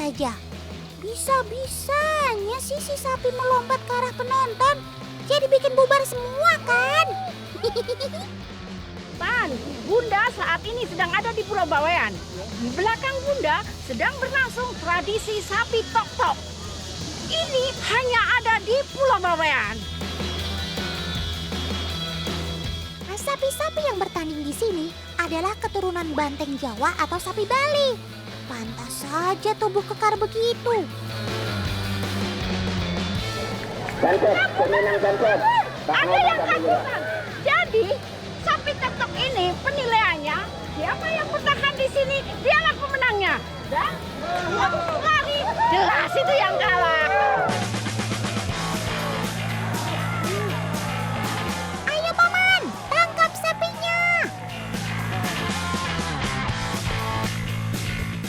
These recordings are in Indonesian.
saja. Bisa-bisanya sih si sapi melompat ke arah penonton. Jadi bikin bubar semua kan? Tan, Bunda saat ini sedang ada di Pulau Bawean. Di belakang Bunda sedang berlangsung tradisi sapi tok-tok. Ini hanya ada di Pulau Bawean. Sapi-sapi yang bertanding di sini adalah keturunan banteng Jawa atau sapi Bali. Pantas saja tubuh kekar begitu. Ada yang kagutan. Jadi sapi tok-tok ini penilaiannya siapa yang bertahan di sini dialah pemenangnya. Dan lari jelas itu yang kalah. Ayo paman, tangkap sapinya.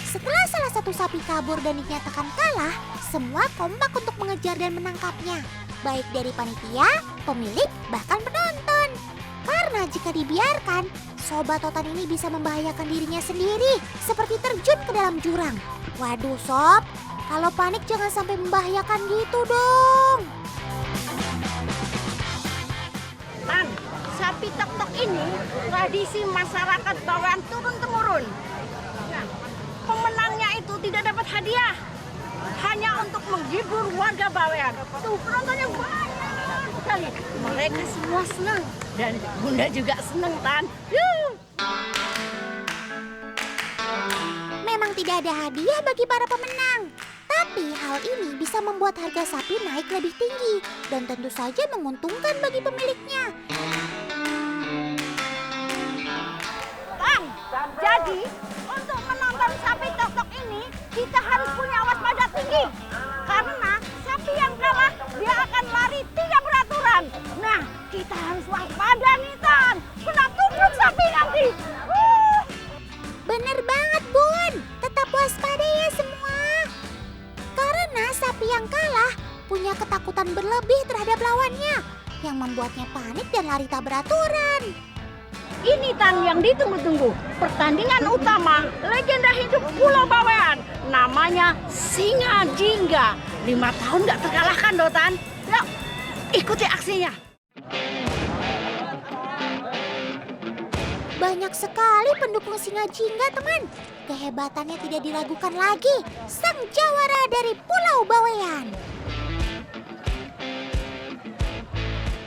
Setelah salah satu sapi kabur dan dinyatakan kalah, semua kompak untuk mengejar dan menangkapnya. Baik dari panitia, pemilik, bahkan penonton. Karena jika dibiarkan, sobat Totan ini bisa membahayakan dirinya sendiri, seperti terjun ke dalam jurang. Waduh sob, kalau panik jangan sampai membahayakan gitu dong. Tan, sapi tok-tok ini tradisi masyarakat Bawean turun-temurun. Nah, pemenangnya itu tidak dapat hadiah. Hanya untuk menghibur warga Bawean. Tuh, penontonnya banyak sekali. Mereka semua senang. Dan Bunda juga senang, Tan. Memang tidak ada hadiah bagi para pemenang. Tapi hal ini bisa membuat harga sapi naik lebih tinggi. Dan tentu saja menguntungkan bagi pemiliknya. Tan, jadi untuk menonton sapi tok-tok ini, kita harus punya waspada tinggi. Karena sapi yang kalah, dia akan lari tidak beraturan. Nah, kita harus waspada nih, Tan. Kena tubruk sapi nanti. Bener banget Bun, tetap waspada ya semua. Karena sapi yang kalah punya ketakutan berlebih terhadap lawannya. Yang membuatnya panik dan lari tak beraturan. Ini Tan yang ditunggu-tunggu. Pertandingan utama legenda hidup Pulau Bawean. Namanya Singa Jingga. 5 tahun gak terkalahkan loh Tan. Yuk, ikuti aksinya. Banyak sekali pendukung Singa Jingga teman. Kehebatannya tidak diragukan lagi. Sang jawara dari Pulau Bawean.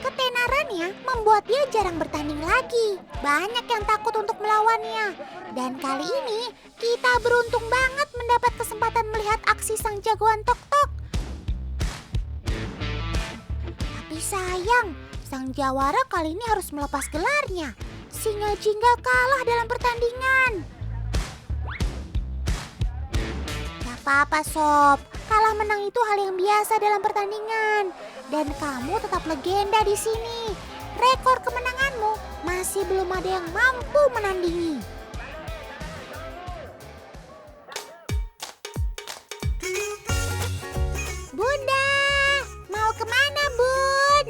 Ketenarannya membuat dia jarang bertanding lagi. Banyak yang takut untuk melawannya. Dan kali ini kita beruntung banget mendapat kesempatan melihat aksi sang jagoan tok-tok. Tapi sayang, sang jawara kali ini harus melepas gelarnya. Singa Jingga kalah dalam pertandingan. Gak apa-apa sob, kalah menang itu hal yang biasa dalam pertandingan. Dan kamu tetap legenda di sini. Rekor kemenanganmu masih belum ada yang mampu menandingi. Bunda, mau kemana Bun?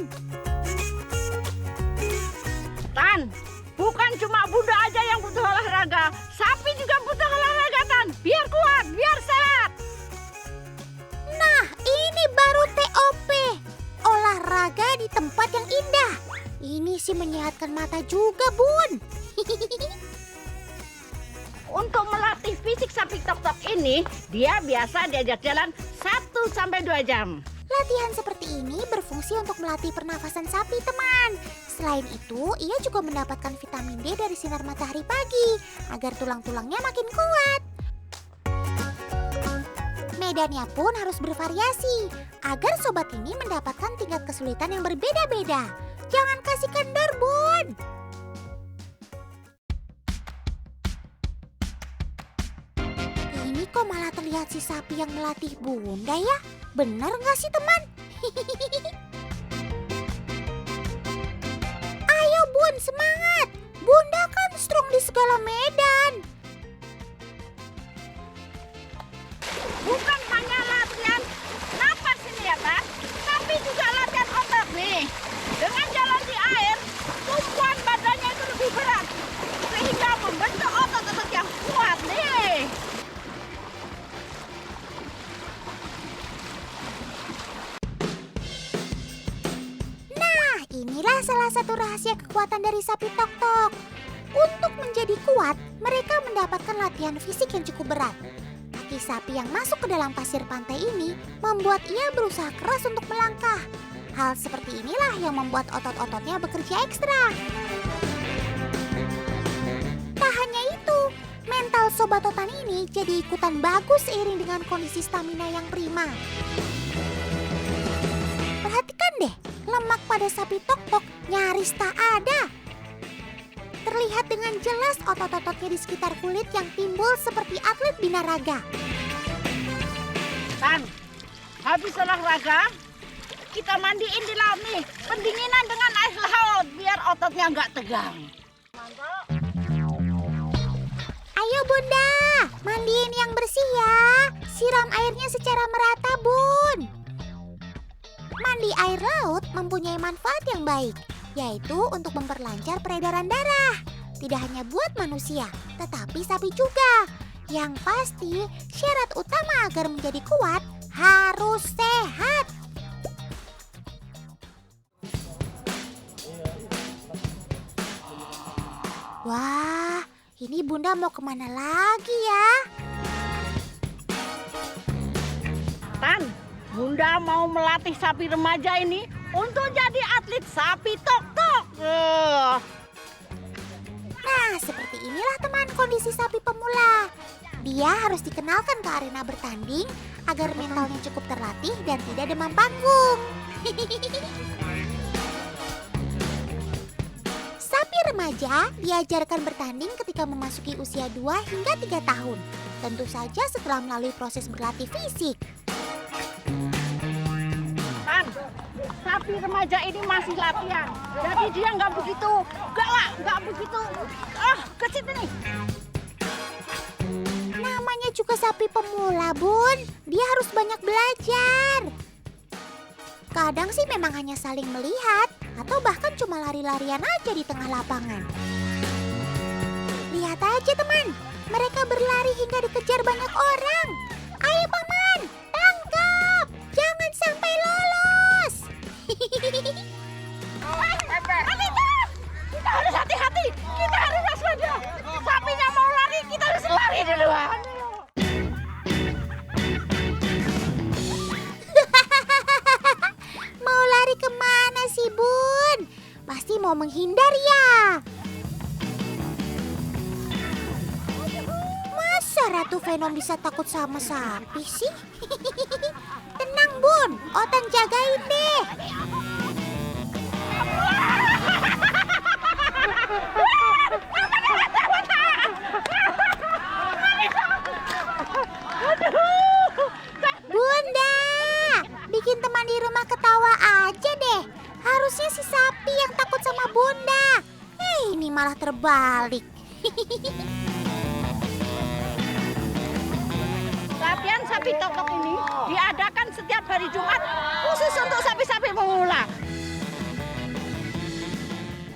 Tan, bukan cuma Bunda aja yang butuh olahraga. Sapi juga butuh olahraga Tan. Biar kuat, biar sehat. Nah, ini baru TOP. Olahraga di tempat yang indah. Ini sih menyehatkan mata juga, Bun. Untuk melatih fisik sapi tok-tok ini, dia biasa diajak jalan 1-2 jam. Latihan seperti ini berfungsi untuk melatih pernafasan sapi, teman. Selain itu, ia juga mendapatkan vitamin D dari sinar matahari pagi, agar tulang-tulangnya makin kuat. Medannya pun harus bervariasi, agar sobat ini mendapatkan tingkat kesulitan yang berbeda-beda. Jangan kasih kendor, Bun. Ini kok malah terlihat si sapi yang melatih Bunda ya? Bener nggak sih, teman? Ayo, Bun, semangat. Bunda kan strong di segala medan. Bukan hanya latihan napas ini ya Tan, tapi juga latihan otot nih. Dengan jalan di air, tumpuan badannya itu lebih berat, sehingga membentuk otot-otot yang kuat nih. rahasia kekuatan dari sapi tok-tok. Untuk menjadi kuat, mereka mendapatkan latihan fisik yang cukup berat. Kaki sapi yang masuk ke dalam pasir pantai ini membuat ia berusaha keras untuk melangkah. Hal seperti inilah yang membuat otot-ototnya bekerja ekstra. Tak hanya itu, mental Sobat Totan ini jadi ikutan bagus seiring dengan kondisi stamina yang prima. Perhatikan deh, lemak pada sapi tok-tok nyaris tak ada. Terlihat dengan jelas otot-ototnya di sekitar kulit yang timbul seperti atlet binaraga. Tan, habis olahraga, kita mandiin di laut nih. Pendinginan dengan air laut biar ototnya nggak tegang. Ayo Bunda, mandiin yang bersih ya. Siram airnya secara merata, Bun. Mandi air laut mempunyai manfaat yang baik, yaitu untuk memperlancar peredaran darah. Tidak hanya buat manusia, tetapi sapi juga. Yang pasti, syarat utama agar menjadi kuat harus sehat. Wah, ini Bunda mau kemana lagi ya? Tan, Bunda mau melatih sapi remaja ini untuk jadi atlet sapi tok-tok. Nah, seperti inilah teman kondisi sapi pemula. Dia harus dikenalkan ke arena bertanding agar mentalnya cukup terlatih dan tidak demam panggung. Sapi remaja diajarkan bertanding ketika memasuki usia 2 hingga 3 tahun. Tentu saja setelah melalui proses berlatih fisik. Tan, sapi remaja ini masih latihan. Jadi dia nggak begitu galak, nggak begitu kecil nih. Namanya juga sapi pemula, Bun. Dia harus banyak belajar. Kadang sih memang hanya saling melihat atau bahkan cuma lari-larian aja di tengah lapangan. Lihat aja teman, mereka berlari hingga dikejar banyak orang. Ayo paman, tangkap! Jangan sampai lolos. Kita harus hati-hati, kita harus waspada. Sapinya mau lari, kita harus lari duluan. Mau lari kemana sih Bun? Pasti mau menghindar ya. Masa Ratu Venom bisa takut sama sapi sih? Tenang Bun, Otan jagain deh. Bunda, bikin teman di rumah ketawa aja deh. Harusnya si sapi yang takut sama Bunda. Ini malah terbalik. Latihan sapi tok-tok ini diadakan setiap hari Jumat khusus untuk sapi-sapi pemula.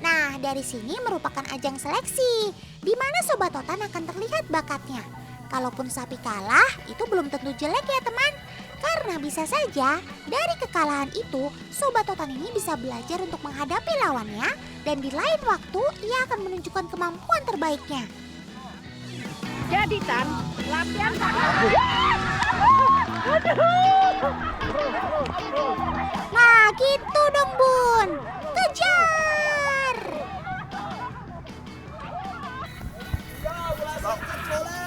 Nah, dari sini merupakan ajang seleksi, di mana Sobat Totan akan terlihat bakatnya. Kalaupun sapi kalah, itu belum tentu jelek ya teman. Karena bisa saja dari kekalahan itu, Sobat Totan ini bisa belajar untuk menghadapi lawannya dan di lain waktu ia akan menunjukkan kemampuan terbaiknya. Jadi Tan, latihan Nah, gitu dong Bun. Kejar!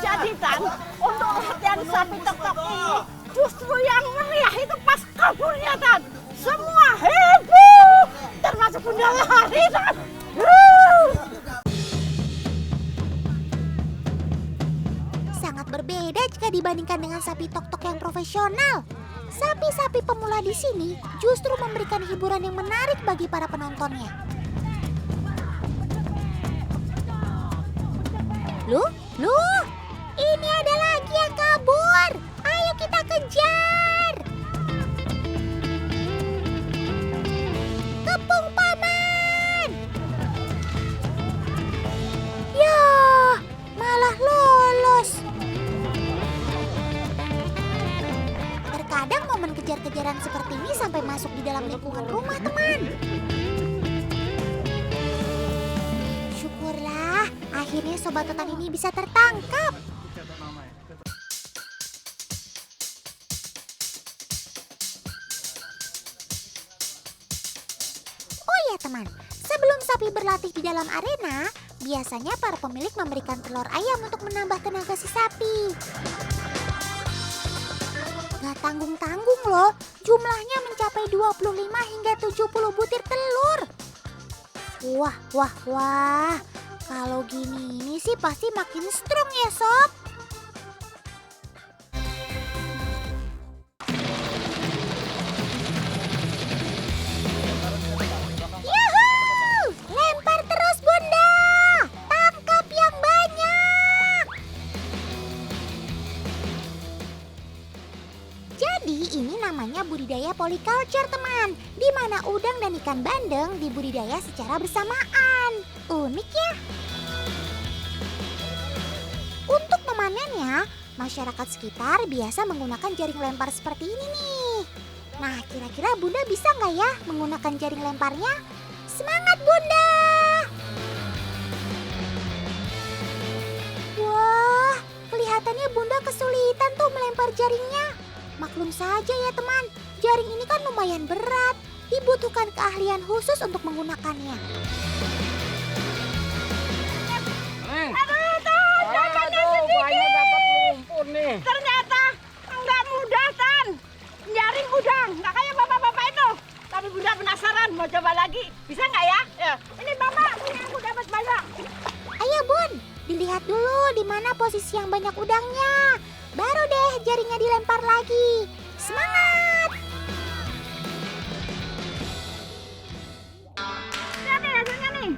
Jadi Tan, untuk latihan sapi tok-tok ini justru yang meriah itu pas kaburnya Tan. Semua heboh, termasuk Bunda lari Tan. Sangat berbeda jika dibandingkan dengan sapi tok-tok yang profesional. Sapi-sapi pemula di sini justru memberikan hiburan yang menarik bagi para penontonnya. Loh, ini ada lagi yang kabur. Ayo kita kejar. Kepung paman. Ya, malah lolos. Terkadang momen kejar-kejaran seperti ini sampai masuk di dalam lingkungan rumah, teman. akhirnya sobat totan ini bisa tertangkap. Oh iya teman, sebelum sapi berlatih di dalam arena, biasanya para pemilik memberikan telur ayam untuk menambah tenaga si sapi. Gak tanggung-tanggung loh, jumlahnya mencapai 25 hingga 70 butir telur. Wah, kalau gini ini sih pasti makin strong ya sob. Yuhuu, lempar terus bunda, tangkap yang banyak. Jadi ini namanya budidaya polyculture teman, di mana udang dan ikan bandeng dibudidaya secara bersamaan. Unik ya. Untuk memanennya, masyarakat sekitar biasa menggunakan jaring lempar seperti ini nih. Nah, kira-kira bunda bisa nggak ya menggunakan jaring lemparnya? Semangat bunda! Wah, kelihatannya bunda kesulitan tuh melempar jaringnya. Maklum saja ya teman, jaring ini kan lumayan berat. Dibutuhkan keahlian khusus untuk menggunakannya. Banyak dapat lumpur nih. Ternyata nggak mudah, Tan. Nyaring udang, nggak kayak bapak-bapak itu. Tapi bunda penasaran, mau coba lagi. Bisa nggak ya? Ya. Ini bapak, punya aku dapat banyak. Ayo bun, dilihat dulu di mana posisi yang banyak udangnya. Baru deh jaringnya dilempar lagi. Semangat! Lihat nih hasilnya nih.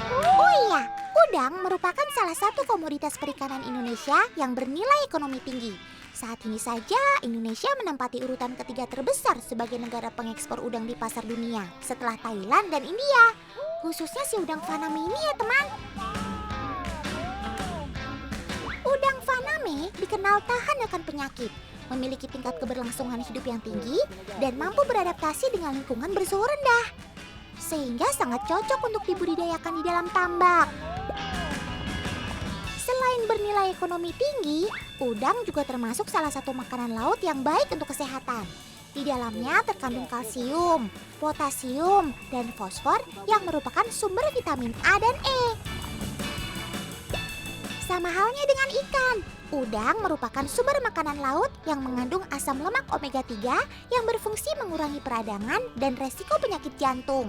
Oh iya, udang merupakan salah satu komoditas perikanan Indonesia yang bernilai ekonomi tinggi. Saat ini saja Indonesia menempati urutan ketiga terbesar sebagai negara pengekspor udang di pasar dunia setelah Thailand dan India. Khususnya si udang faname ini ya teman. Udang faname dikenal tahan akan penyakit, memiliki tingkat keberlangsungan hidup yang tinggi, dan mampu beradaptasi dengan lingkungan bersuhu rendah. Sehingga sangat cocok untuk dibudidayakan di dalam tambak. Selain bernilai ekonomi tinggi, udang juga termasuk salah satu makanan laut yang baik untuk kesehatan. Di dalamnya terkandung kalsium, potasium, dan fosfor yang merupakan sumber vitamin A dan E. Sama halnya dengan ikan, udang merupakan sumber makanan laut yang mengandung asam lemak omega 3 yang berfungsi mengurangi peradangan dan resiko penyakit jantung.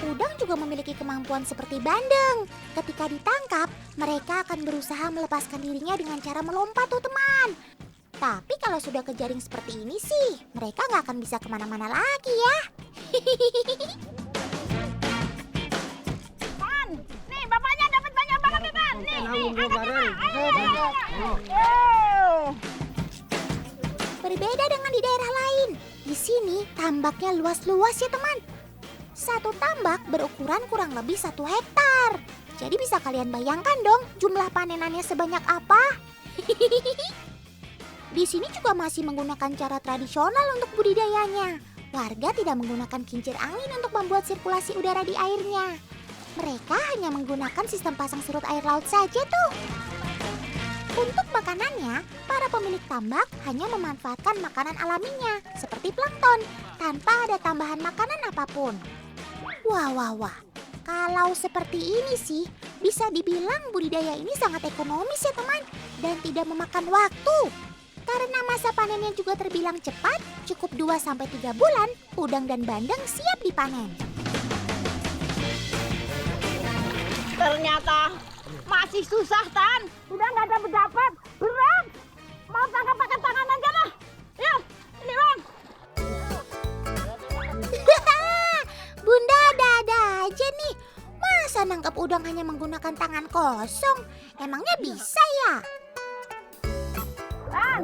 Udang juga memiliki kemampuan seperti bandeng. Ketika ditangkap, mereka akan berusaha melepaskan dirinya dengan cara melompat tuh teman. Tapi kalau sudah ke jaring seperti ini sih, mereka nggak akan bisa kemana-mana lagi ya. Tan, nih bapaknya dapat banyak banget nih, Tan. Nih, angkat nih, Berbeda dengan di daerah lain, di sini tambaknya luas-luas ya teman. Satu tambak berukuran kurang lebih 1 hektar. Jadi bisa kalian bayangkan dong jumlah panenannya sebanyak apa. Di sini juga masih menggunakan cara tradisional untuk budidayanya. Warga tidak menggunakan kincir angin untuk membuat sirkulasi udara di airnya. Mereka hanya menggunakan sistem pasang surut air laut saja tuh. Untuk makanannya, para pemilik tambak hanya memanfaatkan makanan alaminya seperti plankton tanpa ada tambahan makanan apapun. Wah. Kalau seperti ini sih, bisa dibilang budidaya ini sangat ekonomis ya teman, dan tidak memakan waktu. Karena masa panennya juga terbilang cepat, cukup 2-3 bulan, udang dan bandeng siap dipanen. Ternyata masih susah, Tan. Udah nggak dapat, berat. Mau tangkap pakai tangan aja lah. Yuk, ini bang. Bunda ada-ada aja nih. Masa nangkap udang hanya menggunakan tangan kosong? Emangnya bisa ya? Tan,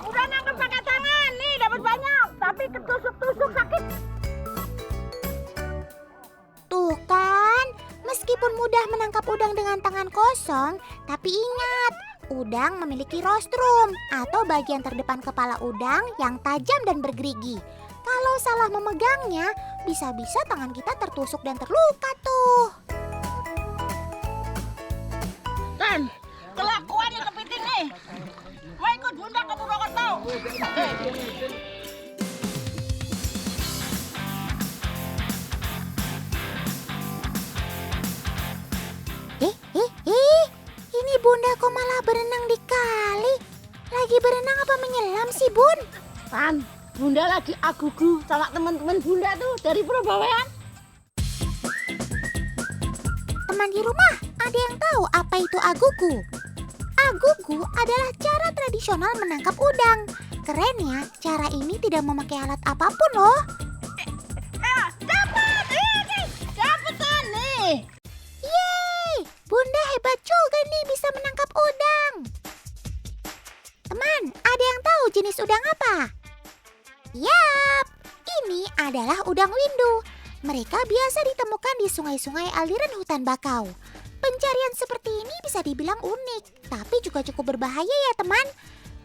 udah nangkep pakai tangan. Nih dapat banyak, tapi ketusuk-tusuk sakit. Tuh kan, meskipun mudah menangkap udang dengan tangan kosong, tapi ingat, udang memiliki rostrum atau bagian terdepan kepala udang yang tajam dan bergerigi. Kalau Kalau salah memegangnya, bisa-bisa tangan kita tertusuk dan terluka tuh. Tan, kelakuannya kepiting nih. Mau ikut Bunda ke Purwokerto? Ini Bunda kok malah berenang di kali? Lagi berenang apa menyelam sih, Bun? Tan, Bunda lagi agugu sama teman-teman Bunda tuh dari Purwokerto. Teman di rumah, ada yang tahu apa itu agugu? Agugu adalah cara tradisional menangkap udang. Keren ya, cara ini tidak memakai alat apapun loh. Dapat! Dapat Tan nih! Yeay, Bunda hebat juga nih bisa menangkap udang. Teman, ada yang tahu jenis udang apa? Yap, ini adalah udang windu. Mereka biasa ditemukan di sungai-sungai aliran hutan bakau. Pencarian seperti ini bisa dibilang unik, tapi juga cukup berbahaya ya teman.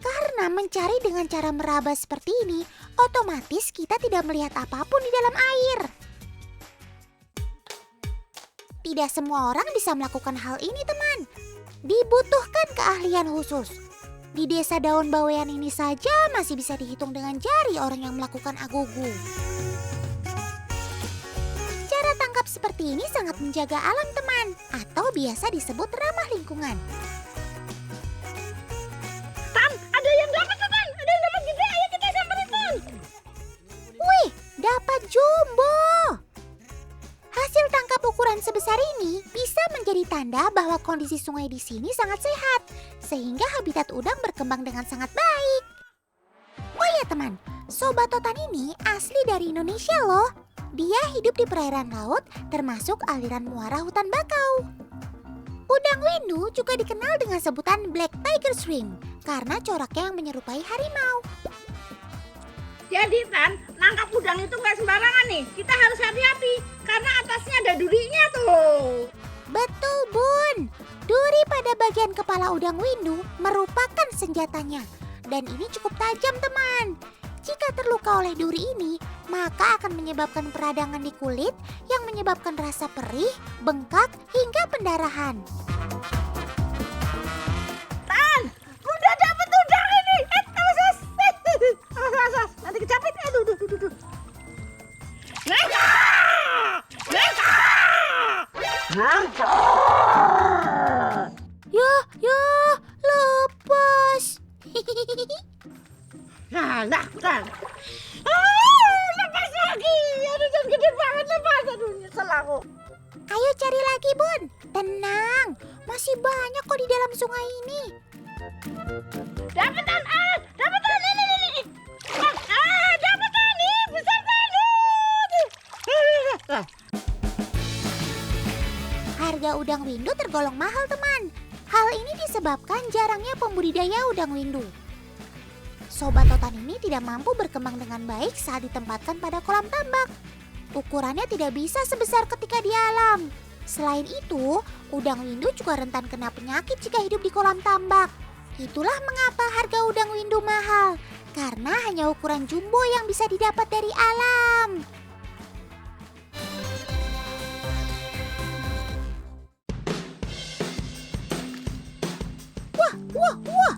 Karena mencari dengan cara meraba seperti ini, otomatis kita tidak melihat apapun di dalam air. Tidak semua orang bisa melakukan hal ini teman. Dibutuhkan keahlian khusus. Di desa Daun Bawean ini saja masih bisa dihitung dengan jari orang yang melakukan agugu. Cara tangkap seperti ini sangat menjaga alam teman, atau biasa disebut ramah lingkungan. Tan, ada yang dapat tuh Tan! Ada yang dapat gede, ayo kita samperin Tan! Wih, dapat jumbo! Hasil tangkap ukuran sebesar ini bisa menjadi tanda bahwa kondisi sungai di sini sangat sehat, sehingga habitat udang berkembang dengan sangat baik. Oh ya teman, Sobat Totan ini asli dari Indonesia loh. Dia hidup di perairan laut, termasuk aliran muara hutan bakau. Udang windu juga dikenal dengan sebutan Black Tiger Shrimp, karena coraknya yang menyerupai harimau. Jadi Tan, nangkap udang itu nggak sembarangan nih. Kita harus hati-hati, karena atasnya ada durinya tuh. Betul Bun, duri pada bagian kepala udang windu merupakan senjatanya. Dan ini cukup tajam teman. Jika terluka oleh duri ini, maka akan menyebabkan peradangan di kulit yang menyebabkan rasa perih, bengkak, hingga pendarahan. Tan, udah dapet udang ini. Awas. Awas. Nanti kejepit. Duh. Neka! Ya, lepas. Nah, Tan. Lepas lagi. Aduh, jangan gede banget lepas. Aduh, nyesel aku. Ayo cari lagi Bun. Tenang, masih banyak kok di dalam sungai ini. Dapat Tan, dapat Tan, ini. Dapat Tan, nih, besar Tan. Harga udang windu tergolong mahal teman. Hal ini disebabkan jarangnya pembudidaya udang windu. Sobat Totan ini tidak mampu berkembang dengan baik saat ditempatkan pada kolam tambak. Ukurannya tidak bisa sebesar ketika di alam. Selain itu, udang windu juga rentan kena penyakit jika hidup di kolam tambak. Itulah mengapa harga udang windu mahal, karena hanya ukuran jumbo yang bisa didapat dari alam. Wah,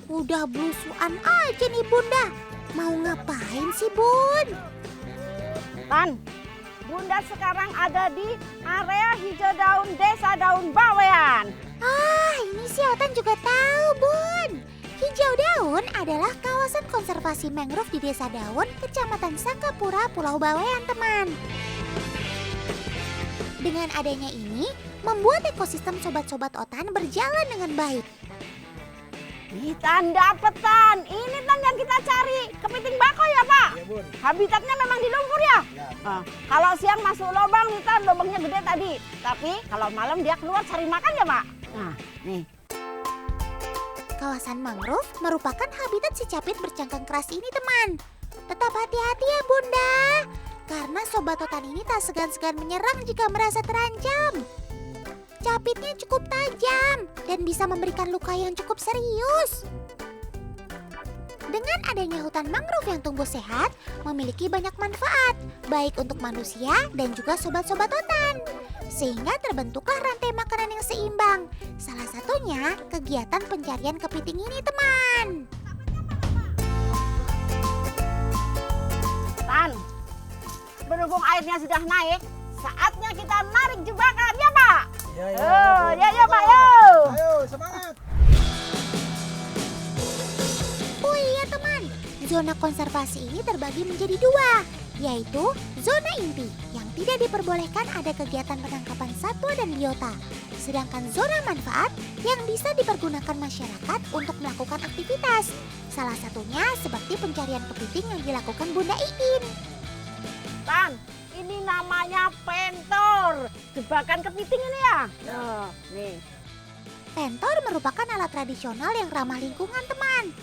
udah belusuan aja nih Bunda. Mau ngapain sih Bun? Tan, Bunda sekarang ada di area hijau daun Desa Daun Bawean. Ini si Otan juga tahu Bun. Hijau Daun adalah kawasan konservasi mangrove di Desa Daun, Kecamatan Sangkapura, Pulau Bawean teman. Dengan adanya ini, membuat ekosistem sobat-sobat Otan berjalan dengan baik. Nih Tan, dapet Tan. Ini Tan yang kita cari. Kepiting bakau ya Pak? Iya Bun. Habitatnya memang di lumpur ya? Kalau siang masuk lubang nih Tan, lubangnya gede tadi. Tapi kalau malam dia keluar cari makan ya Pak? Nah, nih. Kawasan mangrove merupakan habitat si capit bercangkang keras ini teman. Tetap hati-hati ya Bunda, karena sobat Totan ini tak segan-segan menyerang jika merasa terancam. Capitnya cukup tajam dan bisa memberikan luka yang cukup serius. Dengan adanya hutan mangrove yang tumbuh sehat, memiliki banyak manfaat, baik untuk manusia dan juga sobat-sobat hutan. Sehingga terbentuklah rantai makanan yang seimbang. Salah satunya kegiatan pencarian kepiting ini, teman. Tan, berhubung airnya sudah naik, saatnya kita narik jebakan, ya Pak? Ya Pak, yuk. Ayo, semangat. Oh iya teman, zona konservasi ini terbagi menjadi dua, yaitu zona inti yang tidak diperbolehkan ada kegiatan penangkapan satwa dan biota. Sedangkan zona manfaat yang bisa dipergunakan masyarakat untuk melakukan aktivitas. Salah satunya seperti pencarian kepiting yang dilakukan Bunda Iin. Tan, ini namanya pentor. Jebakan kepiting ini ya? Nih. Pentor merupakan alat tradisional yang ramah lingkungan, teman.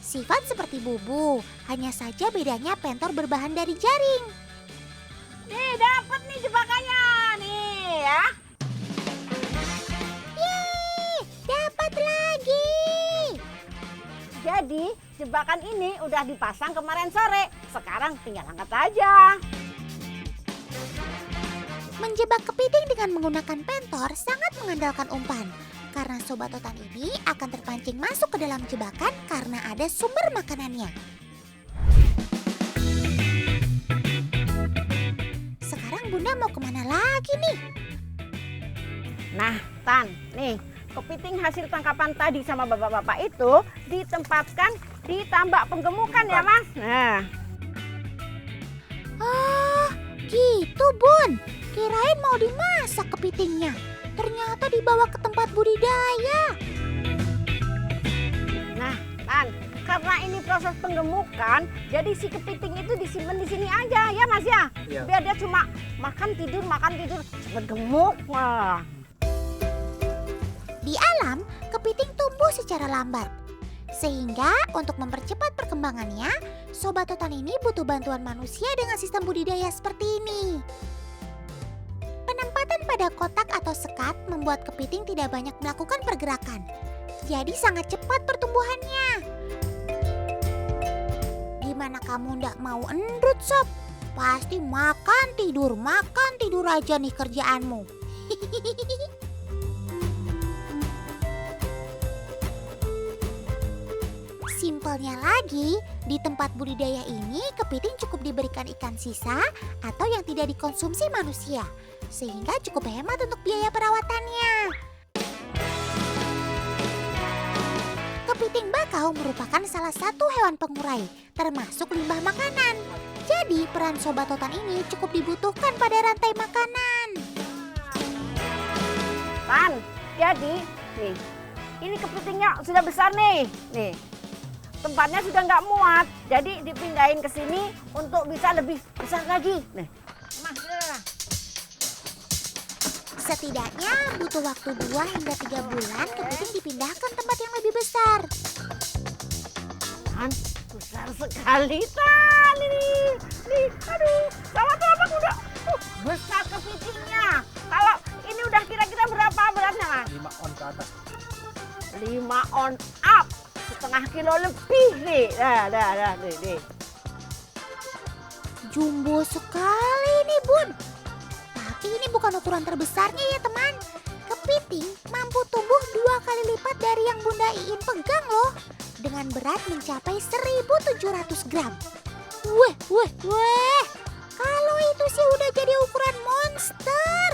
Sifat seperti bubu, hanya saja bedanya pentor berbahan dari jaring. Nih, dapat nih jebakannya. Nih ya. Yeay, dapat lagi. Jadi, jebakan ini udah dipasang kemarin sore. Sekarang tinggal angkat aja. Menjebak kepiting dengan menggunakan pentor sangat mengandalkan umpan. Karena sobat hutan ini akan terpancing masuk ke dalam jebakan karena ada sumber makanannya. Sekarang Bunda mau kemana lagi nih? Nah, Tan, nih kepiting hasil tangkapan tadi sama bapak-bapak itu ditempatkan di tambak penggemukan ya Mas. Nah, Oh, gitu Bun. Kirain mau dimasak kepitingnya. Ternyata dibawa ke tempat budidaya. nah, Tan, karena ini proses penggemukan, jadi si kepiting itu disimpan di sini aja ya Mas ya. Iya. Biar dia cuma makan tidur cepet gemuk. Wah. Di alam, kepiting tumbuh secara lambat. Sehingga untuk mempercepat perkembangannya, sobat hutan ini butuh bantuan manusia dengan sistem budidaya seperti ini. Penempatan pada kotak atau sekat membuat kepiting tidak banyak melakukan pergerakan. Jadi sangat cepat pertumbuhannya. Gimana kamu ndak mau endut, Sob? Pasti makan tidur aja nih kerjaanmu. Simpelnya lagi, di tempat budidaya ini kepiting cukup diberikan ikan sisa atau yang tidak dikonsumsi manusia, sehingga cukup hemat untuk biaya perawatannya. Kepiting bakau merupakan salah satu hewan pengurai, termasuk limbah makanan. Jadi peran sobat hutan ini cukup dibutuhkan pada rantai makanan. Tan, jadi nih, ini kepitingnya sudah besar nih. Nih, tempatnya sudah nggak muat, jadi dipindahin ke sini untuk bisa lebih besar lagi. Nih, Mas, Setidaknya butuh waktu 2 hingga 3 bulan kepiting dipindahkan tempat yang lebih besar. Tan, besar sekali Tan ini. Nih, aduh, sama telapak udah besar kepitingnya. Kalau ini udah kira-kira berapa beratnya Mas? 5 on ke atas. 5 on up. Setengah kilo lebih nih. Dah, nih. Jumbo sekali nih Bun. Tapi ini bukan ukuran terbesarnya ya teman. Kepiting mampu tumbuh 2 kali lipat dari yang Bunda Iin pegang loh. Dengan berat mencapai 1.700 gram. Weh. Kalau itu sih udah jadi ukuran monster.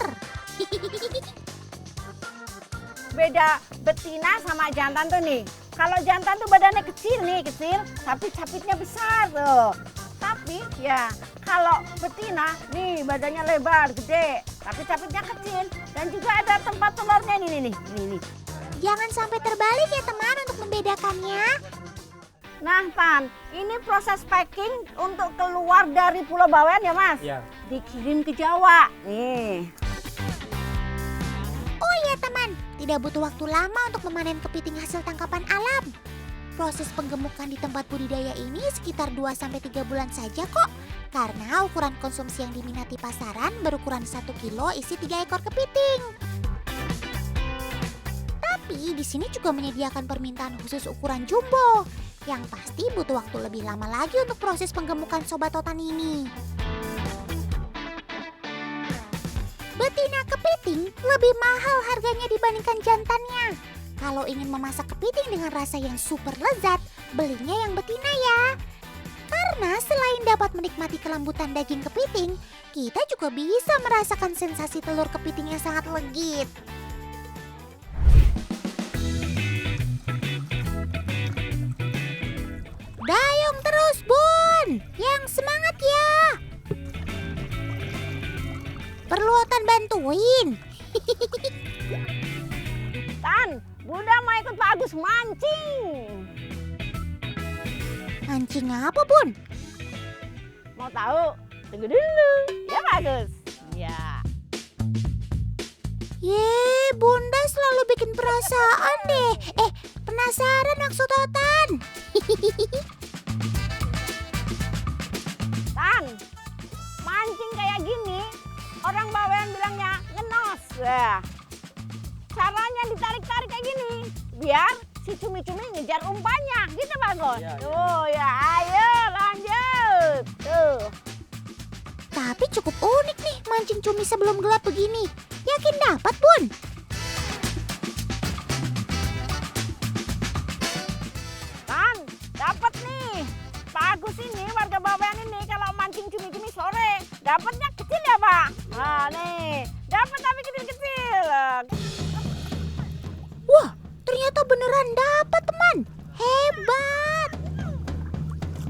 Beda betina sama jantan tuh nih. Kalau jantan tuh badannya kecil, tapi capitnya besar tuh. Tapi ya kalau betina nih badannya lebar, gede, tapi capitnya kecil dan juga ada tempat telurnya nih. Jangan sampai terbalik ya teman untuk membedakannya. Nah Tan, ini proses packing untuk keluar dari Pulau Bawean ya Mas? Iya. Dikirim ke Jawa. Nih. Oh iya teman, tidak butuh waktu lama untuk memanen kepiting hasil tangkapan alam. Proses penggemukan di tempat budidaya ini sekitar 2-3 bulan saja kok. Karena ukuran konsumsi yang diminati pasaran berukuran 1 kilo isi 3 ekor kepiting. Tapi di sini juga menyediakan permintaan khusus ukuran jumbo. Yang pasti butuh waktu lebih lama lagi untuk proses penggemukan sobat totan ini. Betina kepiting lebih mahal harganya dibandingkan jantannya. Kalau ingin memasak kepiting dengan rasa yang super lezat, belinya yang betina ya. Karena selain dapat menikmati kelembutan daging kepiting, kita juga bisa merasakan sensasi telur kepiting yang sangat legit. Dayung terus, Bun! Yang semangat ya! Perlu Otan bantuin? Tan, Bunda mau ikut Pak Agus mancing. Mancing apa, Bun? Mau tahu? Tunggu dulu. Ya Pak Agus? Ya. Ye, Bunda selalu bikin perasaan deh. Penasaran maksud Otan? Tan, mancing kayak gini, orang Bawean bilangnya ngenos. Ya. Caranya ditarik-tarik kayak gini, biar si cumi-cumi ngejar umpannya. Gitu Pak Agus? Iya, iya. Tuh ya, ayo lanjut. Tuh. Tapi cukup unik nih mancing cumi sebelum gelap begini. Yakin dapat, Bun? Tan, dapat nih. Pak Agus ini, warga Bawean ini kalau mancing cumi-cumi sore, dapatnya kecil ya Pak? Nah nih, dapat tapi kecil-kecil. Wah, ternyata beneran dapat, teman. Hebat.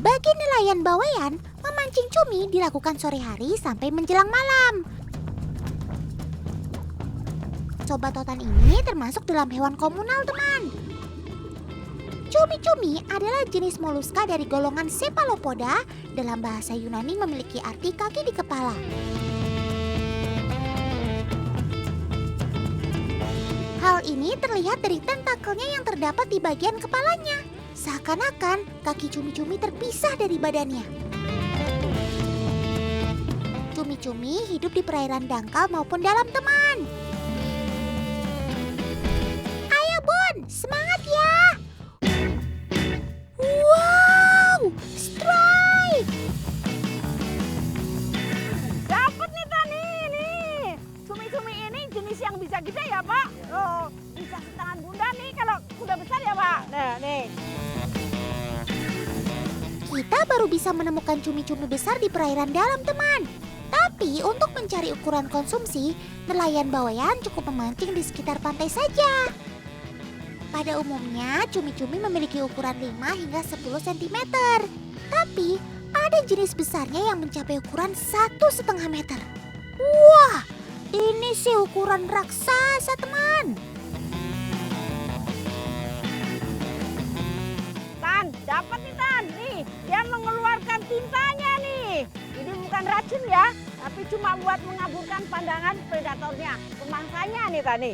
Bagi nelayan Bawean, memancing cumi dilakukan sore hari sampai menjelang malam. Sobat totan ini termasuk dalam hewan komunal, teman. Cumi-cumi adalah jenis moluska dari golongan Cephalopoda. Dalam bahasa Yunani memiliki arti kaki di kepala. Hal ini terlihat dari tentakelnya yang terdapat di bagian kepalanya. Seakan-akan kaki cumi-cumi terpisah dari badannya. Cumi-cumi hidup di perairan dangkal maupun dalam, teman. Ayo, Bun, semangat ya! Wow, strike! Dapat nih Tani, nih. Cumi-cumi ini jenis yang bisa gede ya Pak? Oh, bisa setangan Bunda nih kalau udah besar ya Pak? Nah, nih. Kita baru bisa menemukan cumi-cumi besar di perairan dalam, teman. Tapi untuk mencari ukuran konsumsi, nelayan Bawean cukup memancing di sekitar pantai saja. Pada umumnya, cumi-cumi memiliki ukuran 5 hingga 10 cm. Tapi, ada jenis besarnya yang mencapai ukuran 1,5 meter. Wah, ini sih ukuran raksasa, teman. Tan, dapat nih Tan. Nih, dia mengeluarkan tintanya nih. Ini bukan racun ya, tapi cuma buat mengaburkan pandangan predatornya, pemangsanya nih Tani.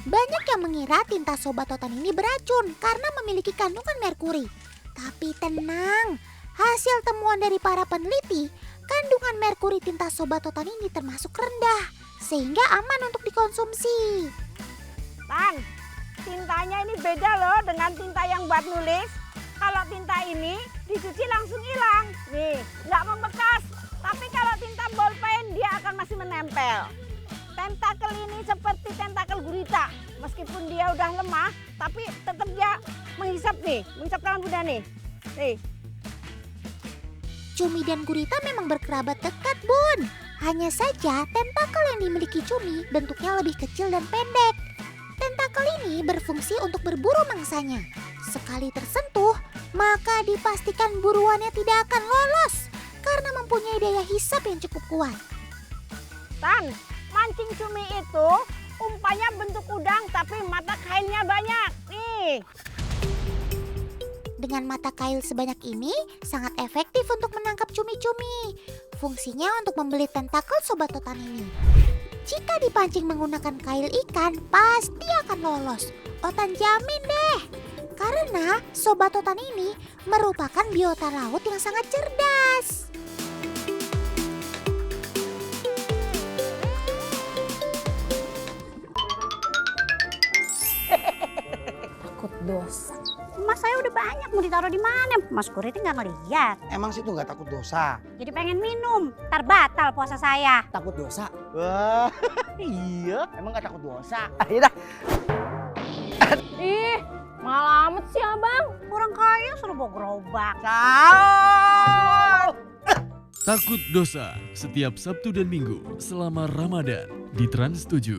Banyak yang mengira tinta sobat totan ini beracun karena memiliki kandungan merkuri. Tapi tenang, hasil temuan dari para peneliti, kandungan merkuri tinta sobat totan ini termasuk rendah, sehingga aman untuk dikonsumsi. Tan, tintanya ini beda loh dengan tinta yang buat nulis. Kalau tinta ini dicuci langsung hilang. Nih, nggak membekas. Tapi kalau tinta bolpen dia akan masih menempel. Tentakel ini seperti tentakel gurita. Meskipun dia udah lemah, tapi tetap dia menghisap nih. Menghisap tangan Bunda nih. Nih. Cumi dan gurita memang berkerabat dekat, Bun. Hanya saja tentakel yang dimiliki cumi bentuknya lebih kecil dan pendek. Tentakel ini berfungsi untuk berburu mangsanya. Sekali tersentuh, maka dipastikan buruannya tidak akan lolos karena mempunyai daya hisap yang cukup kuat. Tan, mancing cumi itu umpannya bentuk udang tapi mata kailnya banyak. Nih. Dengan mata kail sebanyak ini, sangat efektif untuk menangkap cumi-cumi. Fungsinya untuk membelit tentakel sobat totan ini. Jika dipancing menggunakan kail ikan, pasti akan lolos. Otan jamin deh. Karena sobat totan ini merupakan biota laut yang sangat cerdas. Takut dosa. Emas saya udah banyak, mau ditaruh di mana? Mas Kuriti nggak ngeliat. Emang situ nggak takut dosa? Jadi pengen minum, ntar batal puasa saya. Takut dosa? Wah, iya. Emang nggak takut dosa? Ayo dah. Ih, malamet sih abang. Kurang kaya suruh bawa gerobak. Ciao. Takut Dosa setiap Sabtu dan Minggu selama Ramadan di Trans 7.